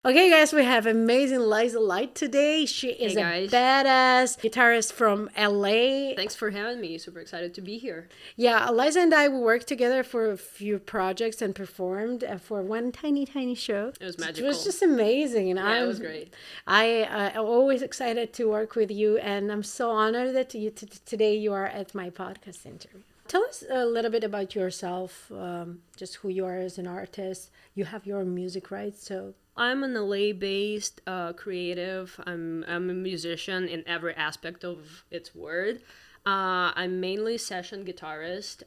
Okay, guys, we have amazing Liza Light today. She is Hey a guys, badass guitarist from LA. thanks for having me. Super excited to be here. Yeah, Liza and I we worked together for a few projects and performed for one tiny show. It was It was magical. just amazing, and Yeah, it was great. I'm always excited to work with you, and I'm so honored that today you are at my podcast interview. Tell us a little bit about yourself, just who you are as an artist. You have your music, right? So I'm an LA-based creative. I'm a musician in every aspect of its word. I'm mainly session guitarist.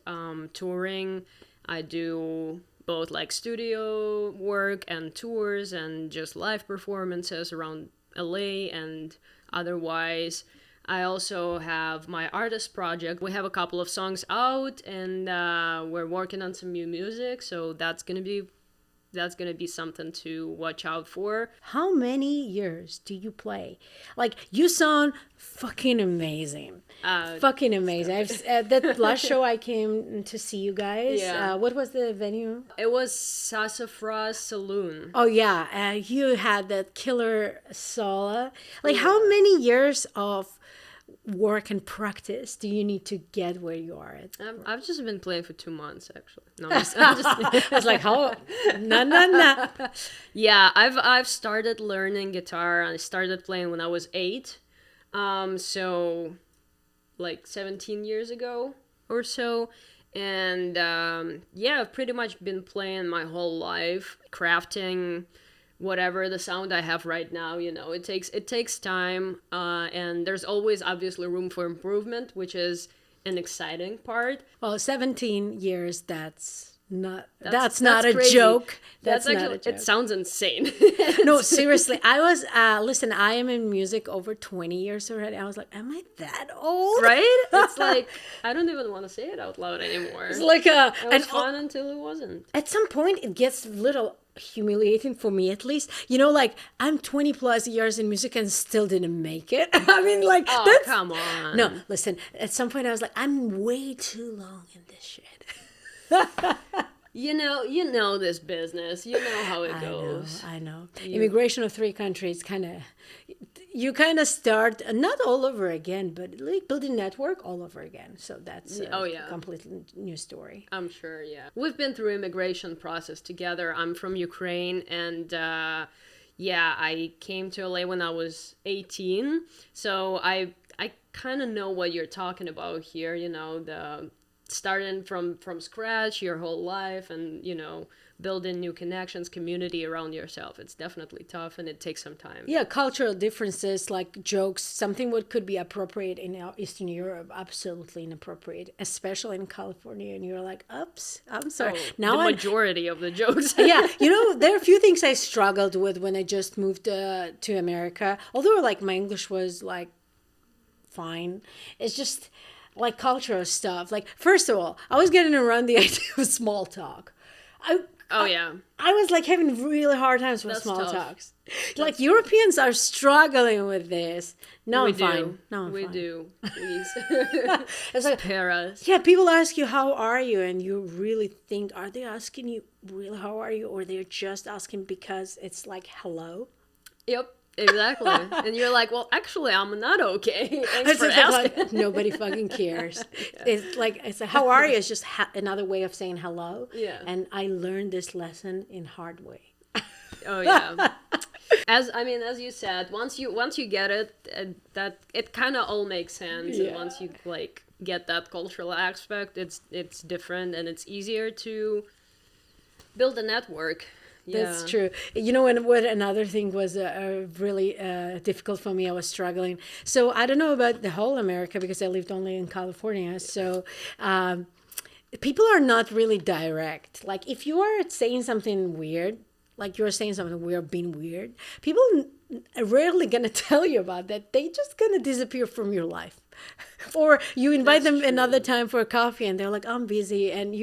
Touring, I do both like studio work and tours and just live performances around LA and otherwise. I also have my artist project. We have a couple of songs out, and we're working on some new music. So that's gonna be something to watch out for. how many years do you play? Like, you sound fucking amazing. Fucking amazing. That last show I came to see you guys. Yeah. What was the venue? It was Sassafras Saloon. Oh yeah, you had that killer solo. Like, how many years of work and practice do you need to get where you are at? I've just been playing for 2 months, actually. No, I'm just It's like, how? No. yeah. I've started learning guitar. I started playing when I was 8, so like 17 years ago or so. And yeah, I've pretty much been playing my whole life, crafting whatever the sound I have right now. It takes time, and there's always obviously room for improvement, which is an exciting part. Well, 17 years. That's not a crazy. joke. That's Not actually a joke. it sounds insane. No, seriously. I was listen, I am in music over 20 years already. I was like, am I that old? Right? It's like I don't even want to say it out loud anymore. It's like a It was fun until it wasn't. at some point it gets a little humiliating for me, at least. Like, I'm 20 plus years in music and still didn't make it. I mean, like, Oh, that's come on. no, listen, at some point I was like, I'm way too long in this shit. You know this business. You know how it goes. I know. Immigration of 3 countries you kind of start not all over again, but like building network all over again. So that's Oh, yeah. completely new story. I'm sure, yeah. We've been through immigration process together. I'm from Ukraine, and yeah, I came to LA when I was 18. So I kind of know what you're talking about here, the starting from scratch your whole life, and building new connections, community around yourself. It's definitely tough, and it takes some time. Yeah, cultural differences like jokes, something what could be appropriate in Eastern Europe, absolutely inappropriate, especially in California. And you're like, oops, I'm sorry. Oh, Now the I'm majority of the jokes. yeah, there are a few things I struggled with when I just moved to America. Although, like, my English was like fine. It's just like cultural stuff. Like, first of all, I was getting around the idea of small talk. Oh, yeah. I was like having really hard times with That's small tough. talks. Like, Europeans are struggling with this. No, We I'm do. fine. No, I'm we fine. do. Please. It's like, Spare us. yeah, people ask you, how are you? And you really think, are they asking you really, how are you? Or they're just asking because it's like, hello? Yep, exactly. And you're like, well, actually, I'm not okay. Thanks It's for just asking. like, nobody fucking cares. It's like, how are you? It's just another way of saying hello. Yeah. And I learned this lesson in hard way. Oh, yeah. As you said, once you get it, that it kind of all makes sense. Yeah. And once you like get that cultural aspect, it's different, and it's easier to build a network. Yeah. That's true. And what another thing was really difficult for me, I was struggling. So I don't know about the whole America because I lived only in California. So people are not really direct. Like, if you are saying something weird, like you're saying something weird, being weird, people are rarely going to tell you about that. They just going to disappear from your life. Or you invite them another time for a coffee and they're like, I'm busy, and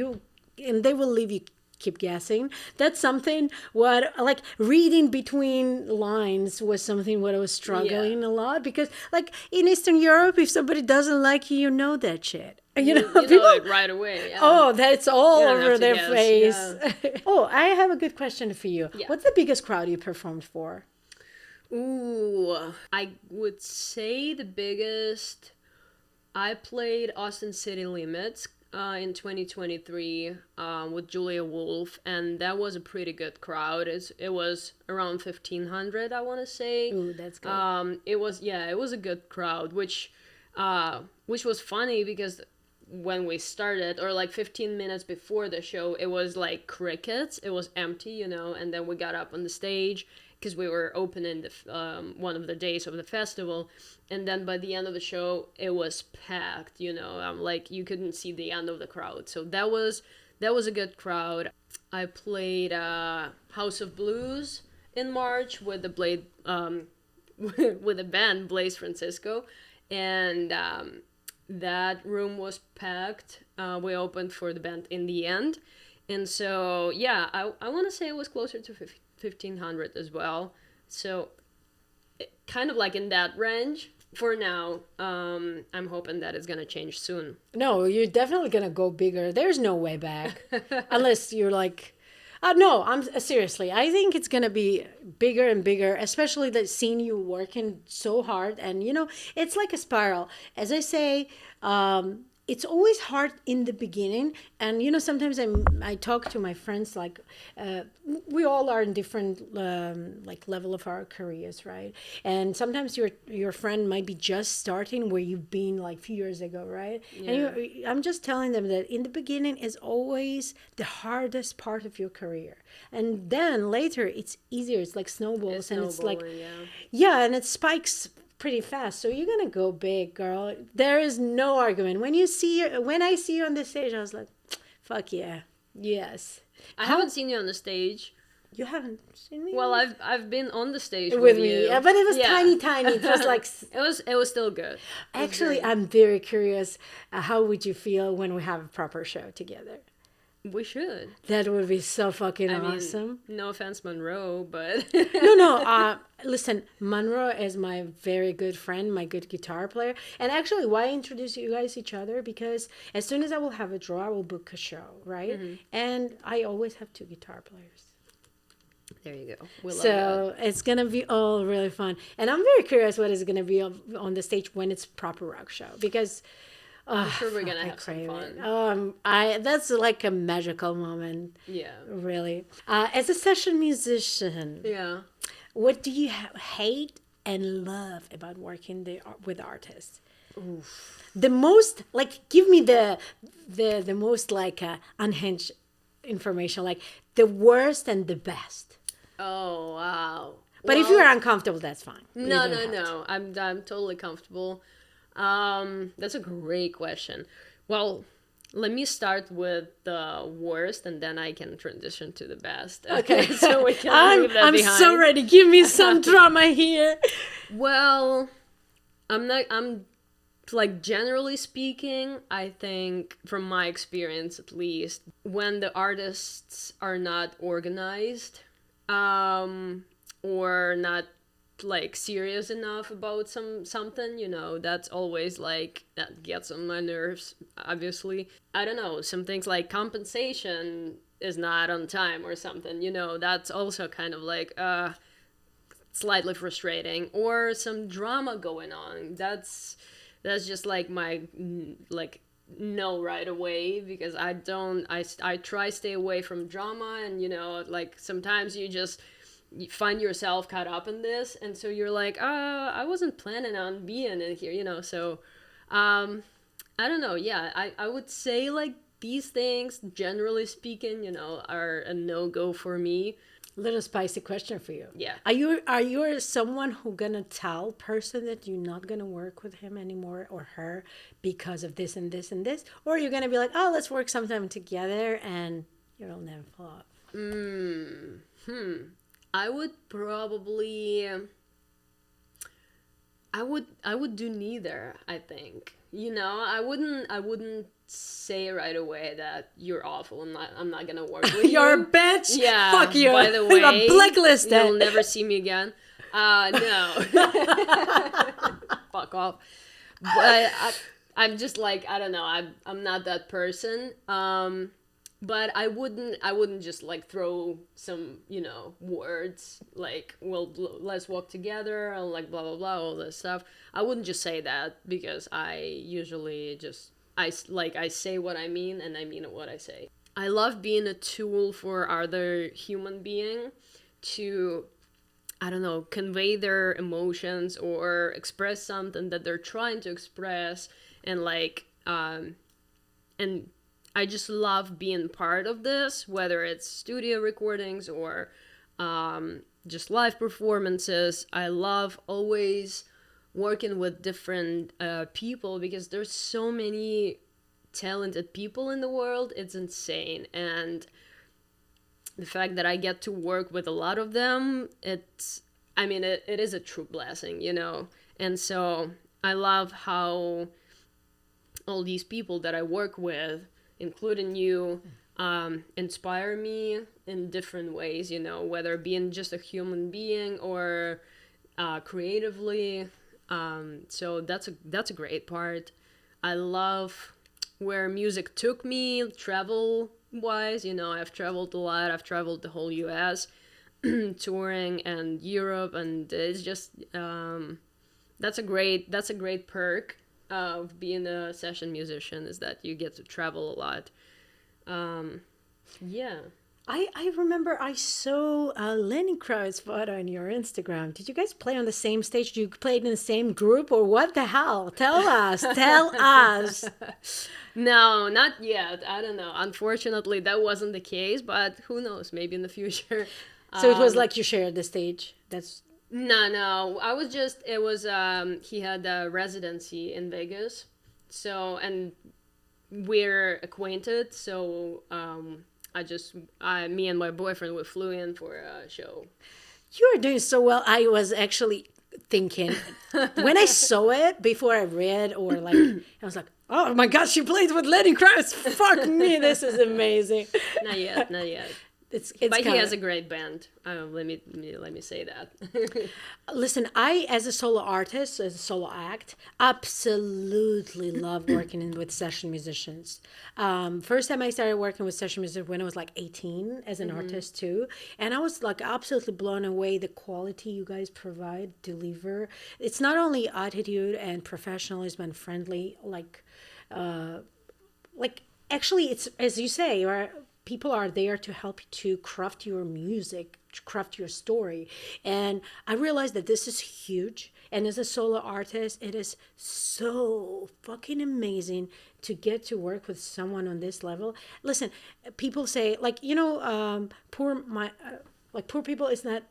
they will leave you keep guessing. That's something what, like, reading between lines was something what I was struggling a lot, because like in Eastern Europe, if somebody doesn't like you, you know that shit. You know, you people. know it right away. Yeah. Oh, that's all You don't have over to their guess, face. Oh, I have a good question for you. Yeah. What's the biggest crowd you performed for? Ooh, I would say the biggest. I played Austin City Limits in 2023 with Julia Wolf, and that was a pretty good crowd. It was around 1,500, I want to say. Ooh, that's good. It was it was a good crowd, which was funny because when we started, or like 15 minutes before the show, it was like crickets. It was empty, you know, and then we got up on the stage because we were opening one of the days of the festival, and then by the end of the show it was packed, you know. Like you couldn't see the end of the crowd, so that was a good crowd. I played House of Blues in March with the with the band Blaze Francisco, and that room was packed. We opened for the band in the end, and so yeah, I want to say it was closer to 1,500 as well. So kind of like in that range for now. I'm hoping that it's gonna change soon. No, you're definitely gonna go bigger. There's no way back, unless you're like, no. I'm seriously. I think it's gonna be bigger and bigger, especially that seeing you working so hard, and you know, it's like a spiral. As I say, it's always hard in the beginning, and you know, sometimes I talk to my friends like, we all are in different like level of our careers, right? And sometimes your friend might be just starting where you've been like a few years ago, right? Yeah. And I'm just telling them that in the beginning is always the hardest part of your career, and then later it's easier. It's like snowballs, and it's like, yeah, and it spikes pretty fast. So you're gonna go big, girl. There is no argument. When I see you on the stage, I was like, fuck yeah, yes. I haven't seen you on the stage. You haven't seen me? Well, I've been on the stage with you. me, yeah, but it was tiny. It was like it was still good. Actually, I'm very curious. How would you feel when we have a proper show together? We should. That would be so fucking I mean, awesome. no offense, Monroe, but No. Listen, Monroe is my very good friend, my good guitar player. And actually, why I introduce you guys each other? Because as soon as I will have a draw, I will book a show, right? Mm-hmm. And I always have two guitar players. There you go. We love so that. It's gonna be all really fun, and I'm very curious what is gonna be on the stage when it's proper rock show, because. I'm sure we're gonna have some fun. That's like a magical moment. Yeah. Really. As a session musician. Yeah. What do you hate and love about working with artists? Oof. The most, like, give me the most like unhinged information, like the worst and the best. Oh wow. But if you're uncomfortable, that's fine. No. I'm totally comfortable. That's a great question. Well, let me start with the worst, and then I can transition to the best. Okay, so we can leave that I'm behind. so ready. Give me some drama here. Well, I'm like, generally speaking, I think from my experience at least, when the artists are not organized, or not like serious enough about something, you know, that's always like, that gets on my nerves, obviously. I don't know, some things like compensation is not on time or something, you know, that's also kind of like slightly frustrating. Or some drama going on, that's just like my like no right away, because I try stay away from drama, and you know, like sometimes you find yourself caught up in this, and so you're like, I wasn't planning on being in here, you know. So I don't know, yeah, I would say like these things, generally speaking, you know, are a no-go for me. Little spicy question for you. Yeah. Are you someone who gonna tell person that you're not gonna work with him anymore or her because of this and this and this, or you're gonna be like, oh, let's work sometime together and you'll never flop? I would probably, I would do neither, I think. You know, I wouldn't say right away that you're awful, I'm not gonna work with you. You're a bitch. Yeah. Fuck you. By the way, I'm blacklisted. You'll never see me again. No. Fuck off. But I'm just like, I don't know, I'm not that person. But I wouldn't just like throw some, words like, well, let's walk together, or like blah blah blah, all this stuff. I wouldn't just say that, because I usually just I say what I mean, and I mean what I say. I love being a tool for other human being to, I don't know, convey their emotions or express something that they're trying to express, and like and I just love being part of this, whether it's studio recordings or just live performances. I love always working with different people, because there's so many talented people in the world. It's insane. And the fact that I get to work with a lot of them, it is a true blessing, And so I love how all these people that I work with, including you, inspire me in different ways, whether being just a human being or creatively. So that's a great part. I love where music took me, travel wise. I've traveled a lot. I've traveled the whole US, touring, and Europe, and it's just that's a great perk of being a session musician, is that you get to travel a lot. Yeah. I remember I saw a Lenny Kravitz photo on your Instagram. Did you guys play on the same stage? Did you played in the same group, or what the hell? Tell us. Tell us. No, not yet. I don't know. Unfortunately, that wasn't the case, but who knows? Maybe in the future. So it was like you shared the stage. That's No. It was, he had a residency in Vegas. So, and we're acquainted. So, me and my boyfriend, we flew in for a show. You are doing so well. I was actually thinking when I saw it before I read, or like I was like, oh my gosh, she plays with Lenny Kravitz. Fuck me, this is amazing. Not yet. It's but kinda... he has a great band. Let me say that. Listen, I, as a solo artist, as a solo act, absolutely love working with session musicians. First time I started working with session musicians when I was like 18 as an artist too. And I was like absolutely blown away the quality you guys provide, deliver. It's not only attitude and professionalism and friendly, like actually it's, as you say, right? People are there to help you to craft your music, to craft your story. And I realized that this is huge. And as a solo artist, it is so fucking amazing to get to work with someone on this level. Listen, people say, like, poor people is not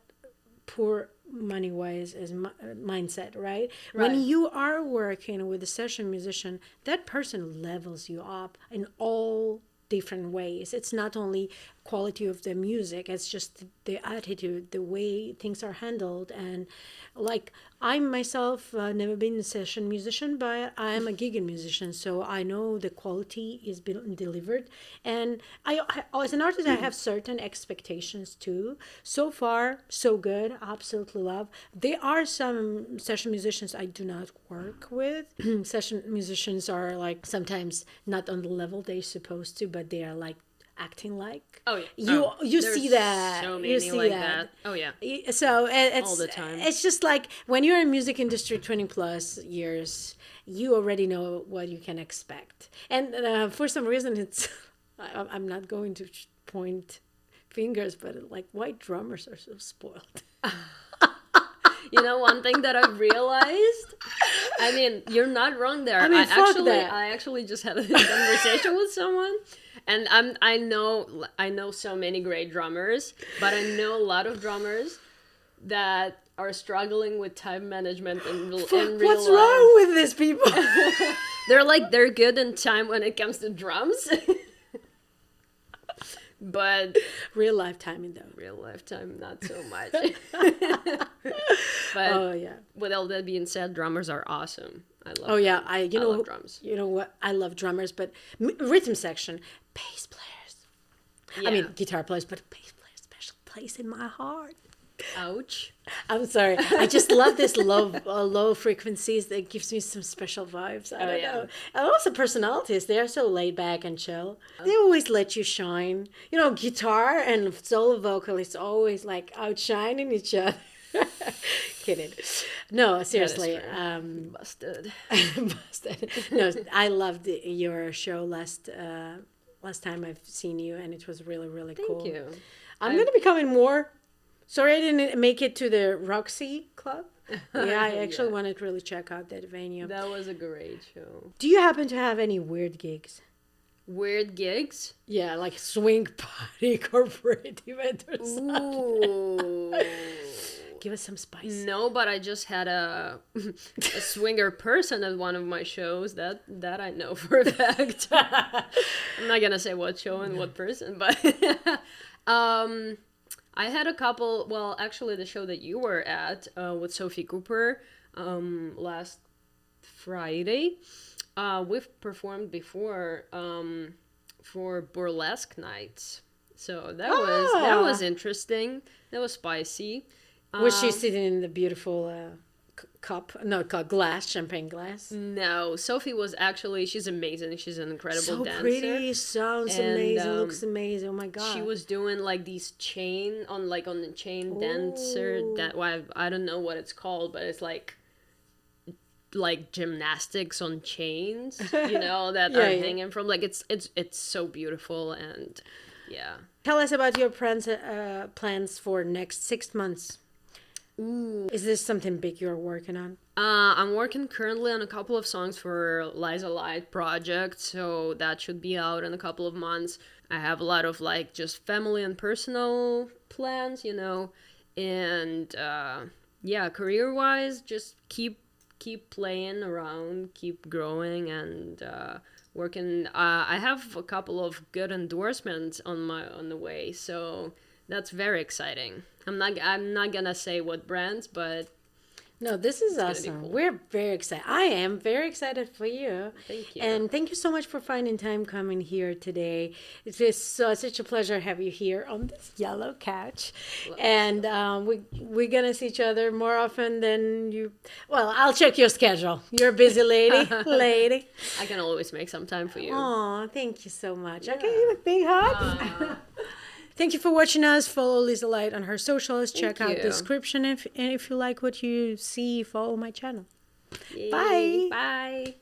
poor money wise as mindset, right? When you are working with a session musician, that person levels you up in all different ways. It's not only quality of the music, it's just the attitude, the way things are handled. And like, I myself never been a session musician, but I am a gig musician, so I know the quality is being delivered. And I as an artist, I have certain expectations too. So far so good. Absolutely love. There are some session musicians I do not work with. Session musicians are like sometimes not on the level they're supposed to, but they are like acting like. Oh yeah. You see that. So many you see like that. Oh yeah. So it's all the time. It's just like when you're in music industry 20 plus years, you already know what you can expect. And for some reason, it's I'm not going to point fingers, but like white drummers are so spoiled. One thing that I've realized, I mean, you're not wrong there. I actually just had a conversation with someone, and I know so many great drummers, but I know a lot of drummers that are struggling with time management in real life. What's wrong with these people? They're good in time when it comes to drums. But real life timing though. Real life time, not so much. But oh yeah. With all that being said, drummers are awesome. I love. Oh yeah, I love drums. You know what? I love drummers, but rhythm section, bass players. Yeah. I mean guitar players, but bass players, special place in my heart. Ouch. I'm sorry. I just love this low frequencies. That gives me some special vibes. I don't know. And also personalities. They are so laid back and chill. They always let you shine. You know, guitar and solo vocalists always like outshining each other. Kidding. No, seriously. Busted. Busted. No, I loved your show last time I've seen you, and it was really, really cool. Thank you. I'm going to be coming more. Sorry I didn't make it to the Roxy Club. Yeah, I actually wanted to really check out that venue. That was a great show. Do you happen to have any weird gigs? Weird gigs? Yeah, like swing party, corporate event or something. Ooh. Give us some spice. No, but I just had a swinger person at one of my shows. That I know for a fact. I'm not gonna say what show and what person, but I had a couple. Well, actually, the show that you were at with Sophie Cooper last Friday. We've performed before for burlesque nights, so that was interesting. That was spicy. Was she sitting in the beautiful glass, champagne glass? No, Sophie was actually, she's amazing. She's an incredible dancer. Pretty, sounds amazing, looks amazing. Oh my god. She was doing like these chain on the chain dancer that I don't know what it's called, but it's like gymnastics on chains, you know, that are hanging from like it's so beautiful. And yeah. Tell us about your plans for next 6 months. Ooh. Is this something big you're working on? I'm working currently on a couple of songs for Liza Light project, so that should be out in a couple of months. I have a lot of like just family and personal plans, you know, and yeah, career-wise, just keep playing around, keep growing, and working. I have a couple of good endorsements on the way, so that's very exciting. I'm not gonna say what brands, but no, this is awesome. Cool. We're very excited. I am very excited for you. Thank you. And thank you so much for finding time coming here today. It is such a pleasure to have you here on this yellow couch. And we're going to see each other more often than you. Well, I'll check your schedule. You're a busy lady. I can always make some time for you. Oh, thank you so much. Yeah. Okay, a big hug. Thank you for watching us. Follow Liza Light on her socials. Check out the description. And if you like what you see, follow my channel. Yay. Bye. Bye.